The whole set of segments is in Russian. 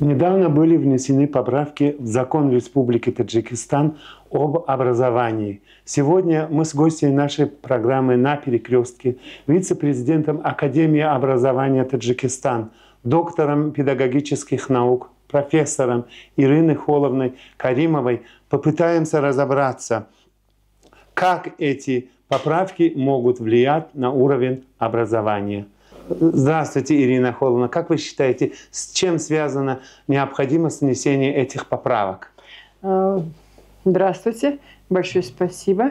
Недавно были внесены поправки в закон Республики Таджикистан об образовании. Сегодня мы с гостьей нашей программы «На перекрестке», вице-президентом Академии образования Таджикистан, доктором педагогических наук, профессором Ириной Холовной Каримовой попытаемся разобраться, как эти поправки могут влиять на уровень образования. Здравствуйте, Ирина Холовна. Как вы считаете, с чем связана необходимость внесения этих поправок? Здравствуйте. Большое спасибо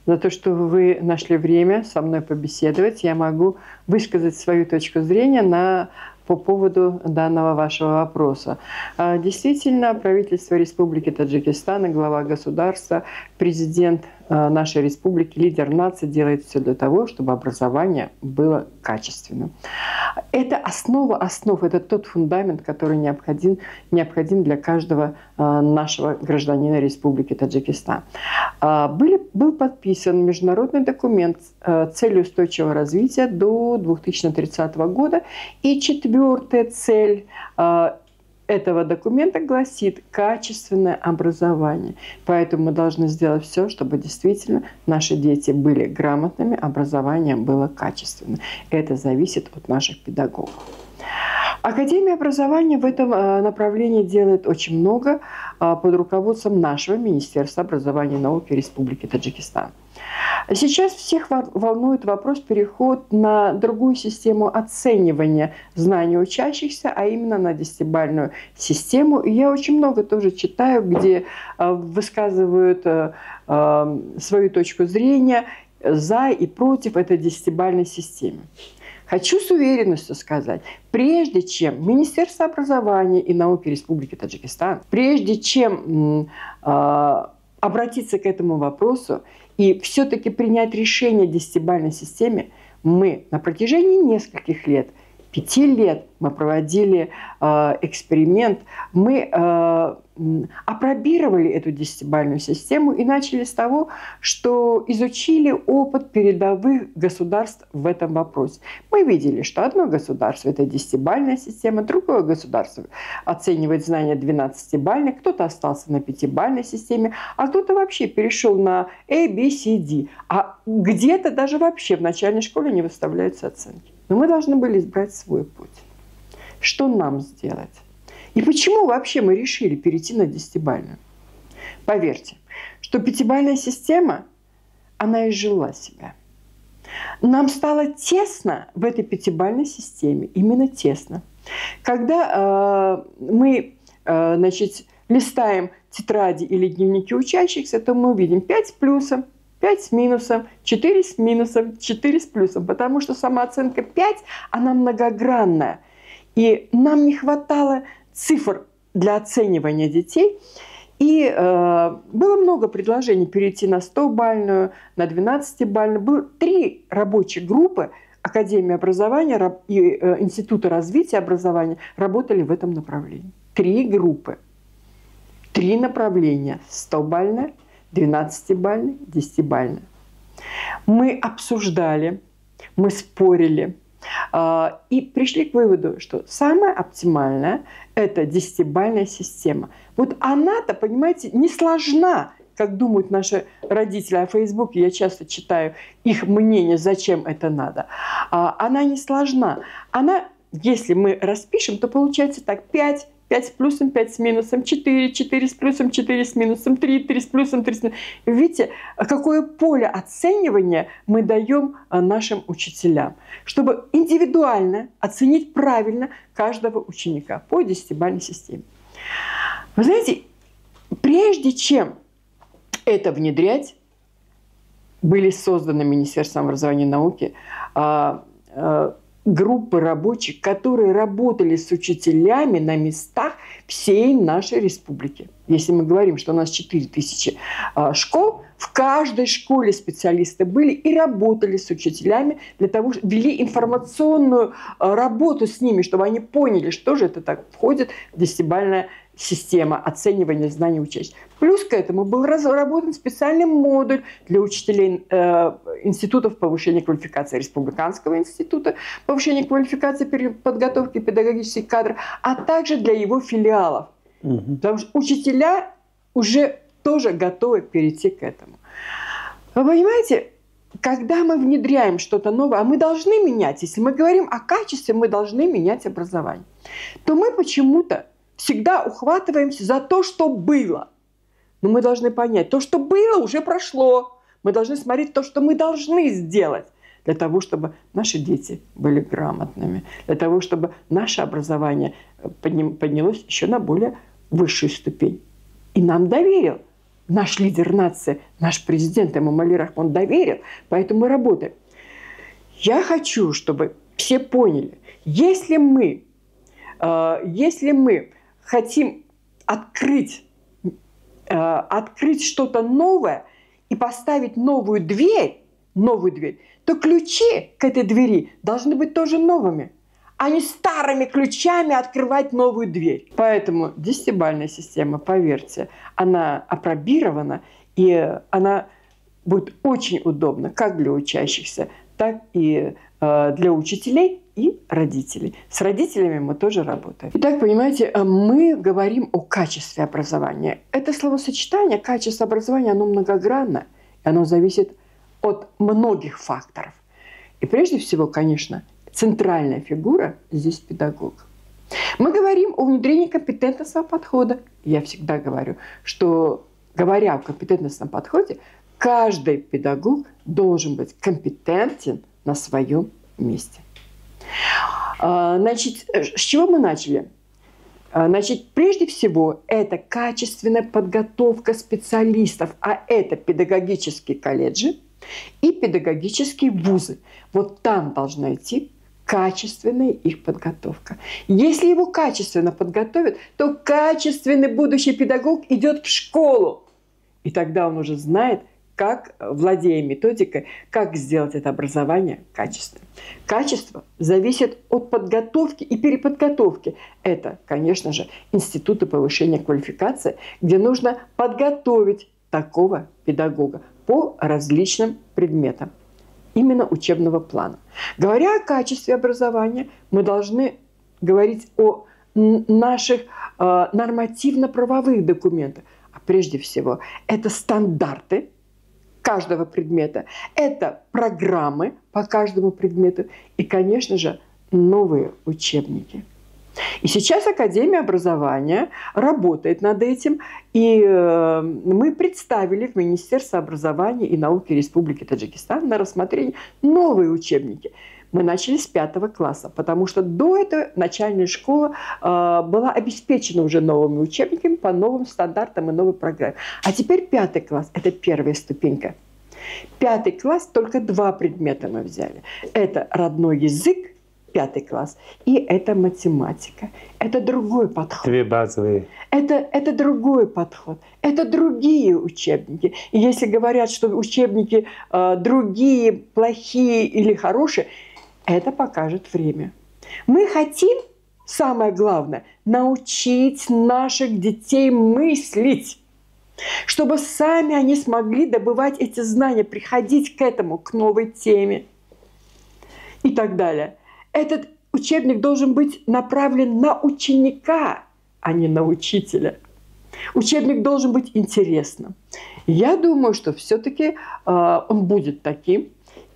за то, что вы нашли время со мной побеседовать. Я могу высказать свою точку зрения по поводу данного вашего вопроса. Действительно, правительство Республики Таджикистан и глава государства, президент нашей республики, лидер нации делает все для того, чтобы образование было качественным. Это основа основ, это тот фундамент, который необходим для каждого нашего гражданина Республики Таджикистан. Был подписан международный документ «Цели устойчивого развития до 2030 года», и четвертая цель этого документа гласит качественное образование. Поэтому мы должны сделать все, чтобы действительно наши дети были грамотными, образование было качественным. Это зависит от наших педагогов. Академия образования в этом направлении делает очень много под руководством нашего Министерства образования и науки Республики Таджикистан. Сейчас всех волнует вопрос переход на другую систему оценивания знаний учащихся, а именно на 10-бальную систему. И я очень много тоже читаю, где высказывают свою точку зрения за и против этой 10-бальной системы. Хочу с уверенностью сказать, прежде чем Министерство образования и науки Республики Таджикистан, прежде чем обратиться к этому вопросу и все-таки принять решение о 10-бальной системе, мы на протяжении нескольких лет, 5 лет мы проводили эксперимент, мы апробировали эту 10-бальную систему и начали с того, что изучили опыт передовых государств в этом вопросе. Мы видели, что одно государство – это 10-бальная система, другое государство оценивает знания 12-бальной, кто-то остался на 5-бальной системе, а кто-то вообще перешел на A, B, C, D. А где-то даже вообще в начальной школе не выставляются оценки. Но мы должны были избрать свой путь. Что нам сделать? И почему вообще мы решили перейти на 10-бальную? Поверьте, что 5-бальная система, она изжила себя. Нам стало тесно в этой 5-бальной системе, именно тесно. Когда мы листаем тетради или дневники учащихся, то мы увидим 5 с плюсом, 5 с минусом, 4 с минусом, 4 с плюсом. Потому что самооценка 5, она многогранная. И нам не хватало цифр для оценивания детей. И было много предложений перейти на 100-бальную, на 12-бальную. Было 3 рабочие группы Академии образования и Института развития образования работали в этом направлении. 3 группы. 3 направления. 100-бальная, 12-бальная, 10-бальная. Мы обсуждали, мы спорили. И пришли к выводу, что самое оптимальное – это 10-бальная система. Вот она-то, понимаете, не сложна, как думают наши родители. А в Фейсбуке я часто читаю их мнение, зачем это надо. Она не сложна. Она, если мы распишем, то получается так: 5 с плюсом, 5 с минусом, 4 с плюсом, 4 с минусом, 3 с плюсом, 3 с минусом. Видите, какое поле оценивания мы даем нашим учителям, чтобы индивидуально оценить правильно каждого ученика по 10-бальной системе. Вы знаете, прежде чем это внедрять, были созданы Министерством образования и науки группы рабочих, которые работали с учителями на местах всей нашей республики. Если мы говорим, что у нас 4000 школ, в каждой школе специалисты были и работали с учителями для того, чтобы вели информационную работу с ними, чтобы они поняли, что же это так входит в 10-бальная система оценивания знаний учащихся. Плюс к этому был разработан специальный модуль для учителей институтов повышения квалификации, Республиканского института повышения квалификации подготовки педагогических кадров, а также для его филиалов. Потому что учителя уже тоже готовы перейти к этому. Вы понимаете, когда мы внедряем что-то новое, а мы должны менять, если мы говорим о качестве, мы должны менять образование, то мы почему-то всегда ухватываемся за то, что было. Но мы должны понять, то, что было, уже прошло. Мы должны смотреть то, что мы должны сделать для того, чтобы наши дети были грамотными, для того, чтобы наше образование поднялось еще на более высшую ступень. И нам доверил наш лидер нации, наш президент Эмомали Рахмон доверил, поэтому мы работаем. Я хочу, чтобы все поняли, если мы хотим открыть что-то новое и поставить новую дверь, то ключи к этой двери должны быть тоже новыми, а не старыми ключами открывать новую дверь. Поэтому 10-бальная система, поверьте, она апробирована, и она будет очень удобна как для учащихся, так и для учителей и родителей. С родителями мы тоже работаем. Итак, понимаете, мы говорим о качестве образования. Это словосочетание «качество образования», оно многогранно, и оно зависит от многих факторов. И прежде всего, конечно, центральная фигура здесь педагог. Мы говорим о внедрении компетентностного подхода. Я всегда говорю, что, говоря о компетентностном подходе, каждый педагог должен быть компетентен на своем месте. Значит, с чего мы начали? Значит, прежде всего, это качественная подготовка специалистов, а это педагогические колледжи и педагогические вузы. Вот там должна идти качественная их подготовка. Если его качественно подготовят, то качественный будущий педагог идет в школу. И тогда он уже знает, как, владея методикой, как сделать это образование качественным. Качество зависит от подготовки и переподготовки. Это, конечно же, институты повышения квалификации, где нужно подготовить такого педагога по различным предметам, именно учебного плана. Говоря о качестве образования, мы должны говорить о наших нормативно-правовых документах. А прежде всего, это стандарты каждого предмета, это программы по каждому предмету и, конечно же, новые учебники. И сейчас Академия образования работает над этим, и мы представили в Министерство образования и науки Республики Таджикистан на рассмотрение новые учебники. Мы начали с 5 класса, потому что до этого начальная школа была обеспечена уже новыми учебниками по новым стандартам и новой программе. А теперь 5 класс – это первая ступенька. 5 класс только 2 предмета мы взяли. Это родной язык, 5 класс, и это математика. Это другой подход. 2 базовые. Это другой подход. Это другие учебники. И если говорят, что учебники другие, плохие или хорошие, это покажет время. Мы хотим, самое главное, научить наших детей мыслить, чтобы сами они смогли добывать эти знания, приходить к этому, к новой теме и так далее. Этот учебник должен быть направлен на ученика, а не на учителя. Учебник должен быть интересным. Я думаю, что все-таки он будет таким.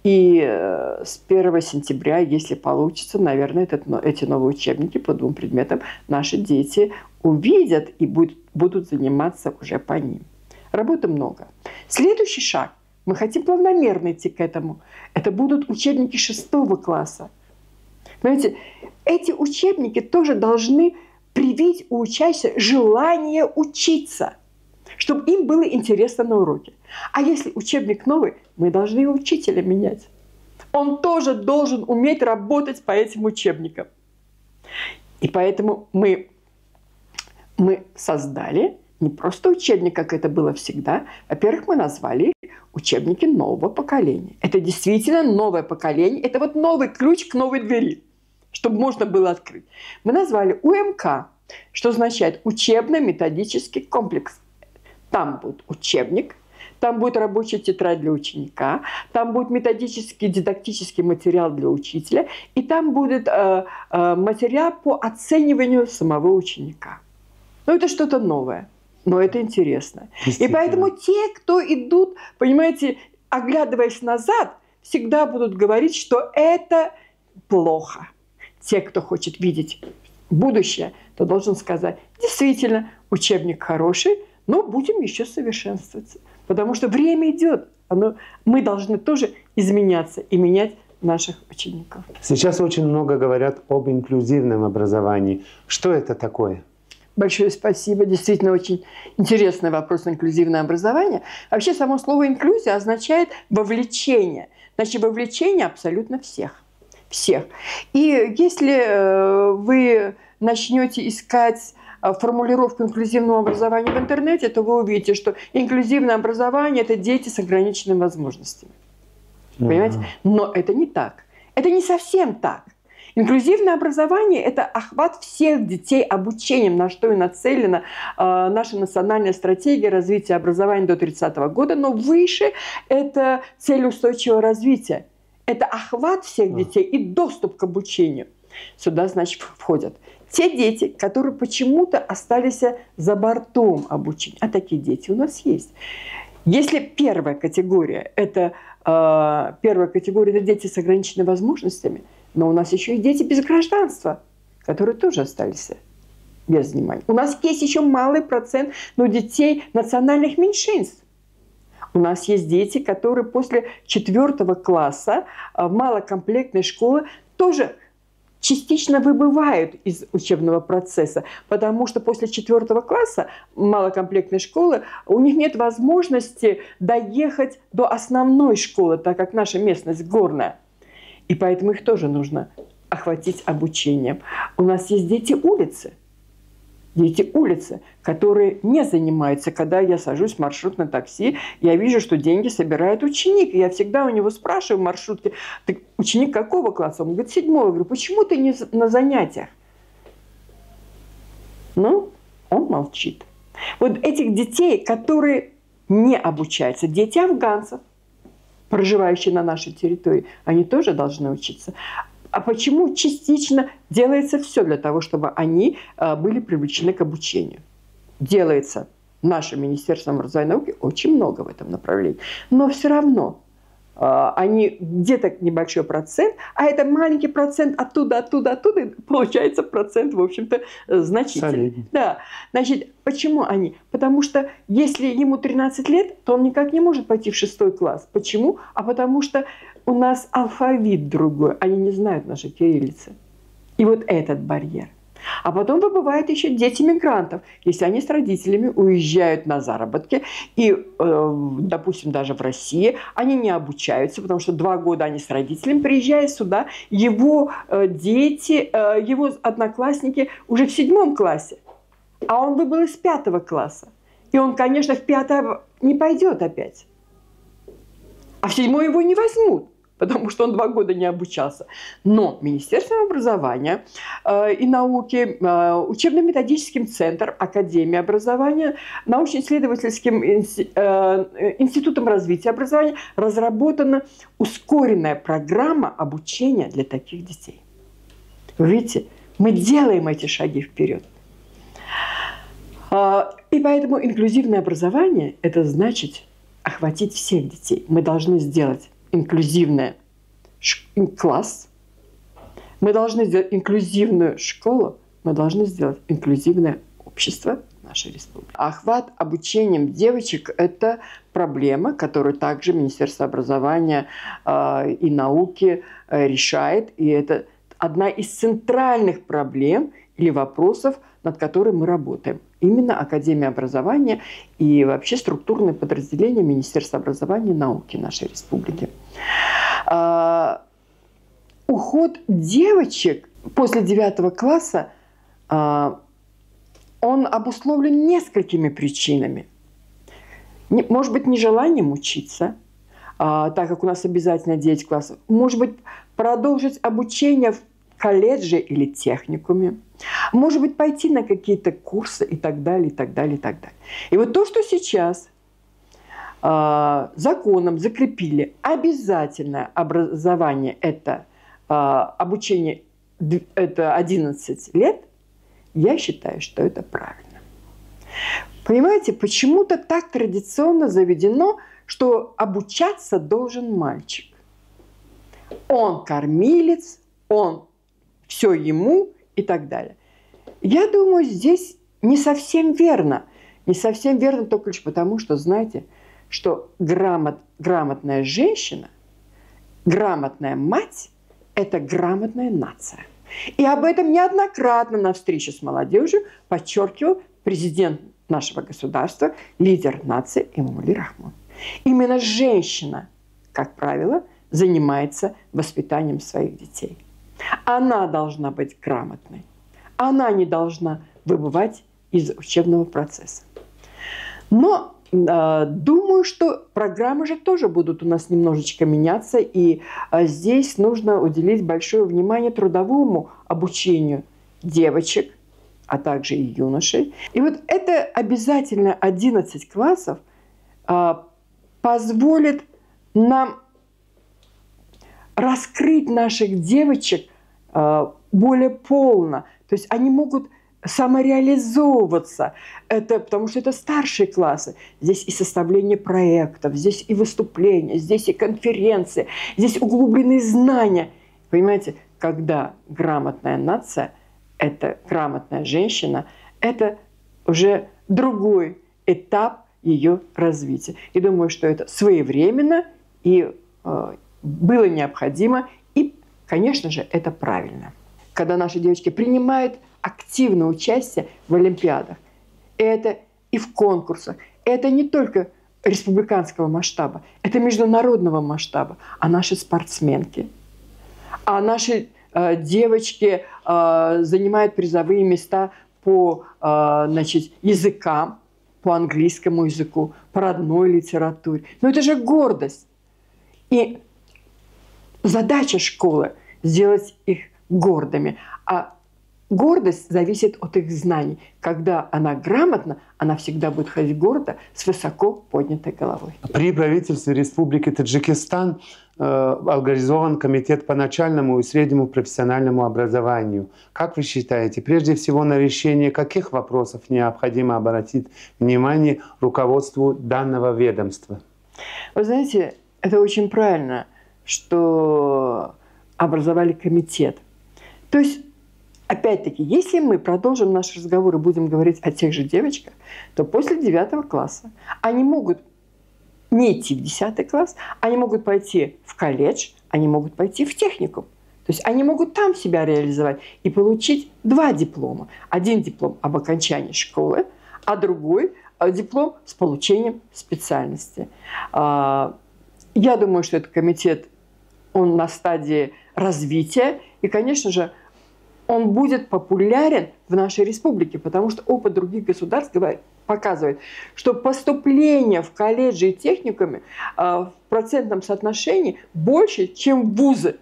И с 1 сентября, если получится, наверное, эти новые учебники по 2 предметам наши дети увидят и будут заниматься уже по ним. Работы много. Следующий шаг. Мы хотим планомерно идти к этому. Это будут учебники 6 класса. Понимаете, эти учебники тоже должны привить у учащихся желание учиться, чтобы им было интересно на уроке. А если учебник новый, мы должны и учителя менять. Он тоже должен уметь работать по этим учебникам. И поэтому мы создали не просто учебник, как это было всегда. Во-первых, мы назвали учебники нового поколения. Это действительно новое поколение. Это вот новый ключ к новой двери, чтобы можно было открыть. Мы назвали УМК. Что означает учебно-методический комплекс. Там будет учебник, там будет рабочая тетрадь для ученика, там будет методический, дидактический материал для учителя, и там будет материал по оцениванию самого ученика. Ну, это что-то новое, но это интересно. И поэтому те, кто идут, понимаете, оглядываясь назад, всегда будут говорить, что это плохо. Те, кто хочет видеть будущее, то должен сказать, действительно, учебник хороший, но будем еще совершенствоваться. Потому что время идет. Мы должны тоже изменяться и менять наших учеников. Сейчас очень много говорят об инклюзивном образовании. Что это такое? Большое спасибо. Действительно, очень интересный вопрос инклюзивное образование. Вообще, само слово «инклюзия» означает «вовлечение». Значит, вовлечение абсолютно всех. Всех. И если вы начнете искать формулировку инклюзивного образования в интернете, то вы увидите, что инклюзивное образование – это дети с ограниченными возможностями. Понимаете? Но это не так. Это не совсем так. Инклюзивное образование – это охват всех детей обучением, на что и нацелена наша национальная стратегия развития образования до 30 года, но выше – это цель устойчивого развития. Это охват всех детей и доступ к обучению. Сюда, значит, входят те дети, которые почему-то остались за бортом обучения. А такие дети у нас есть. Если первая категория – это дети с ограниченными возможностями, но у нас еще и дети без гражданства, которые тоже остались без внимания. У нас есть еще малый процент детей национальных меньшинств. У нас есть дети, которые после 4 класса в малокомплектной школе тоже частично выбывают из учебного процесса, потому что после 4 класса малокомплектной школы у них нет возможности доехать до основной школы, так как наша местность горная. И поэтому их тоже нужно охватить обучением. У нас есть дети улицы. Дети улицы, которые не занимаются. Когда я сажусь в маршрутное такси, я вижу, что деньги собирает ученик. И я всегда у него спрашиваю в маршрутке: ты ученик какого класса? Он говорит, 7. Я говорю, почему ты не на занятиях? Ну, он молчит. Вот этих детей, которые не обучаются, дети афганцев, проживающие на нашей территории, они тоже должны учиться. А почему частично делается все для того, чтобы они были привлечены к обучению? Делается нашим Министерством образования и науки очень много в этом направлении. Но все равно они где-то небольшой процент, а это маленький процент оттуда, и получается процент, в общем-то, значительный. Да. Значит, почему они? Потому что если ему 13 лет, то он никак не может пойти в 6 класс. Почему? А потому что у нас алфавит другой, они не знают нашей кириллицы. И вот этот барьер. А потом бывают еще дети мигрантов, если они с родителями уезжают на заработки, и, допустим, даже в России, они не обучаются, потому что 2 года они с родителями, приезжая сюда, его дети, его одноклассники уже в 7 классе, а он выбыл из 5 класса. И он, конечно, в 5 не пойдет опять. А в 7 его не возьмут, потому что он 2 года не обучался. Но Министерством образования и науки, учебно-методическим центром, Академией образования, научно-исследовательским институтом развития образования разработана ускоренная программа обучения для таких детей. Вы видите, мы делаем эти шаги вперед. И поэтому инклюзивное образование – это значит охватить всех детей. Мы должны сделать инклюзивный класс, мы должны сделать инклюзивную школу, мы должны сделать инклюзивное общество нашей республики. Охват обучением девочек – это проблема, которую также Министерство образования и науки решает. И это одна из центральных проблем или вопросов, над которой мы работаем. Именно Академия образования и вообще структурные подразделения Министерства образования и науки нашей республики. Уход девочек после 9 класса, он обусловлен несколькими причинами. Может быть, нежеланием учиться, так как у нас обязательно 9 классов. Может быть, продолжить обучение в колледже или техникуме. может быть, пойти на какие-то курсы и так далее, и так далее, и так далее. И вот то, что сейчас законом закрепили обязательное образование, это обучение, это 11 лет, я считаю, что это правильно. Понимаете, почему-то так традиционно заведено, что обучаться должен мальчик. Он кормилец, он все ему и так далее. Я думаю, здесь не совсем верно. Не совсем верно только лишь потому, что, знаете, что грамотная женщина, грамотная мать – это грамотная нация. И об этом неоднократно на встрече с молодежью подчеркивал президент нашего государства, лидер нации Эмомали Рахмон. Именно женщина, как правило, занимается воспитанием своих детей. Она должна быть грамотной. Она не должна выбывать из учебного процесса. Но думаю, что программы же тоже будут у нас немножечко меняться, и здесь нужно уделить большое внимание трудовому обучению девочек, а также и юношей. И вот это обязательно 11 классов позволит нам раскрыть наших девочек более полно. То есть они могут самореализовываться. Это потому что это старшие классы. Здесь и составление проектов, здесь и выступления, здесь и конференции, здесь углубленные знания. Понимаете, когда грамотная нация, это грамотная женщина, это уже другой этап ее развития. И думаю, что это своевременно и было необходимо, и, конечно же, это правильно. Когда наши девочки принимают активное участие в олимпиадах, это и в конкурсах, это не только республиканского масштаба, это международного масштаба, а наши спортсменки, а наши девочки занимают призовые места по языкам, по английскому языку, по родной литературе. Но это же гордость. И задача школы – сделать их гордыми. А гордость зависит от их знаний. Когда она грамотна, она всегда будет ходить гордо, с высоко поднятой головой. При правительстве Республики Таджикистан организован комитет по начальному и среднему профессиональному образованию. Как вы считаете, прежде всего на решение каких вопросов необходимо обратить внимание руководству данного ведомства? Вы знаете, это очень правильно, что образовали комитет. То есть, опять-таки, если мы продолжим наш разговор и будем говорить о тех же девочках, то после 9 класса они могут не идти в 10 класс, они могут пойти в колледж, они могут пойти в техникум. То есть они могут там себя реализовать и получить 2 диплома. Один диплом об окончании школы, а другой диплом с получением специальности. Я думаю, что этот комитет, он на стадии развития, и, конечно же, он будет популярен в нашей республике, потому что опыт других государств показывает, что поступление в колледжи и техникумы в процентном соотношении больше, чем в вузы.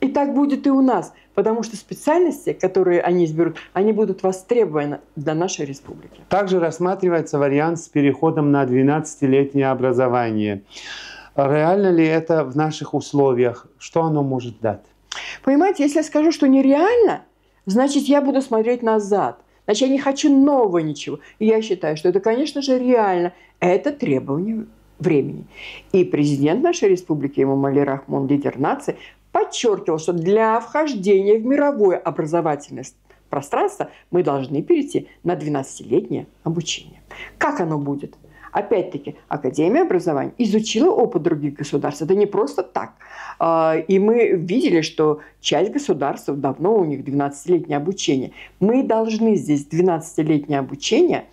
И так будет и у нас, потому что специальности, которые они изберут, они будут востребованы для нашей республики. Также рассматривается вариант с переходом на 12-летнее образование. Реально ли это в наших условиях? Что оно может дать? Понимаете, если я скажу, что нереально, значит, я буду смотреть назад. Значит, я не хочу нового ничего. И я считаю, что это, конечно же, реально. Это требование времени. И президент нашей республики Эмомали Рахмон, лидер нации, подчеркивал, что для вхождения в мировое образовательное пространство мы должны перейти на 12-летнее обучение. Как оно будет? Опять-таки, Академия образования изучила опыт других государств. Это не просто так. И мы видели, что часть государств давно у них 12-летнее обучение. Мы должны здесь 12-летнее обучение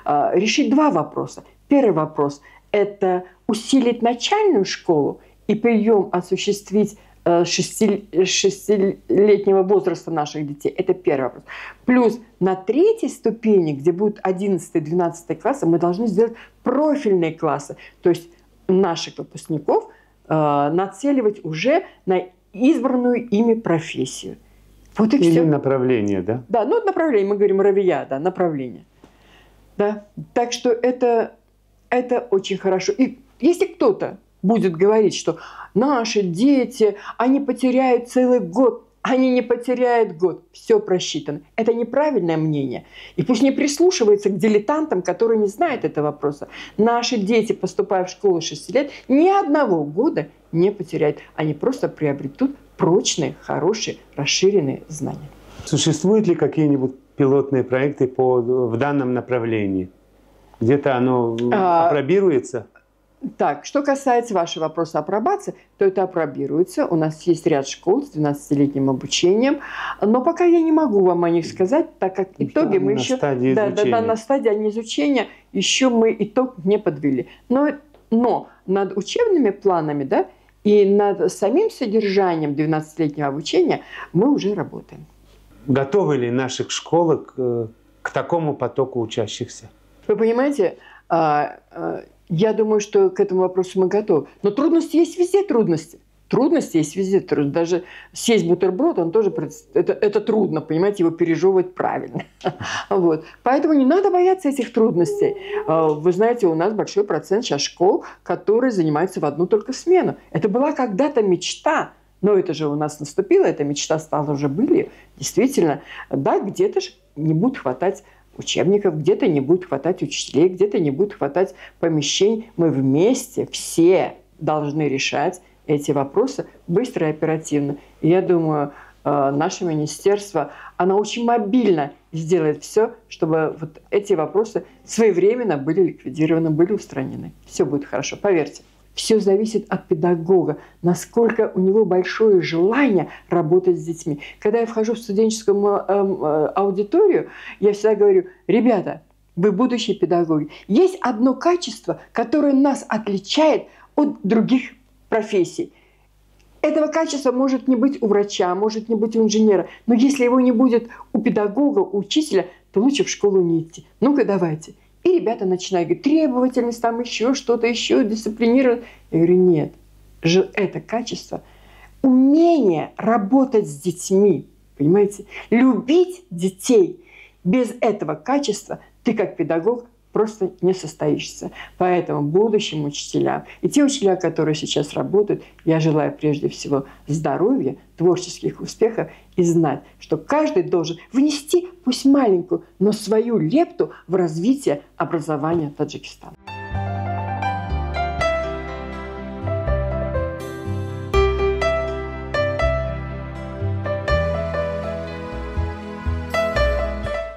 решить 2 вопроса. Первый вопрос – это усилить начальную школу и прием осуществить 6-летнего возраста наших детей. Это первый вопрос. Плюс на 3-й ступени, где будут 11-12 классы, мы должны сделать профильные классы. То есть наших выпускников нацеливать уже на избранную ими профессию. Вот и Или все. направление, да? Да, ну направление, мы говорим равия, да, направление. Да? Так что это очень хорошо. И если кто-то будет говорить, что наши дети, они потеряют целый год, они не потеряют год, все просчитано. Это неправильное мнение. И пусть не прислушивается к дилетантам, которые не знают этого вопроса. Наши дети, поступая в школу 6 лет, ни одного года не потеряют. Они просто приобретут прочные, хорошие, расширенные знания. Существуют ли какие-нибудь пилотные проекты в данном направлении? Где-то оно апробируется? Так, что касается вашего вопроса апробации, то это апробируется. У нас есть ряд школ с 12-летним обучением, но пока я не могу вам о них сказать, так как итоги мы еще... на стадии изучения еще мы итог не подвели. Но над учебными планами, да, и над самим содержанием 12-летнего обучения мы уже работаем. Готовы ли наши школы к такому потоку учащихся? Вы понимаете, я думаю, что к этому вопросу мы готовы. Но трудности есть везде, трудности. Трудности есть везде. Даже съесть бутерброд, он тоже это трудно, понимаете, его пережевывать правильно. Вот. Поэтому не надо бояться этих трудностей. Вы знаете, у нас большой процент сейчас школ, которые занимаются в одну только смену. Это была когда-то мечта. Но это же у нас наступило, эта мечта стала уже былью. Действительно, да, где-то же не будет хватать учебников, где-то не будет хватать учителей, где-то не будет хватать помещений. Мы вместе все должны решать эти вопросы быстро и оперативно. И я думаю, наше министерство, оно очень мобильно сделает все, чтобы вот эти вопросы своевременно были ликвидированы, были устранены. Все будет хорошо, поверьте. Все зависит от педагога, насколько у него большое желание работать с детьми. Когда я вхожу в студенческую аудиторию, я всегда говорю: ребята, вы будущие педагоги. Есть одно качество, которое нас отличает от других профессий. Этого качества может не быть у врача, может не быть у инженера. Но если его не будет у педагога, у учителя, то лучше в школу не идти. Ну-ка давайте. И ребята начинают говорить: требовательность, там еще что-то, еще дисциплинировать. Я говорю: нет, это качество, умение работать с детьми, понимаете, любить детей. Без этого качества ты как педагог просто не состоишься. Поэтому будущим учителям и те учителя, которые сейчас работают, я желаю прежде всего здоровья, творческих успехов и знать, что каждый должен внести, пусть маленькую, но свою лепту в развитие образования Таджикистана.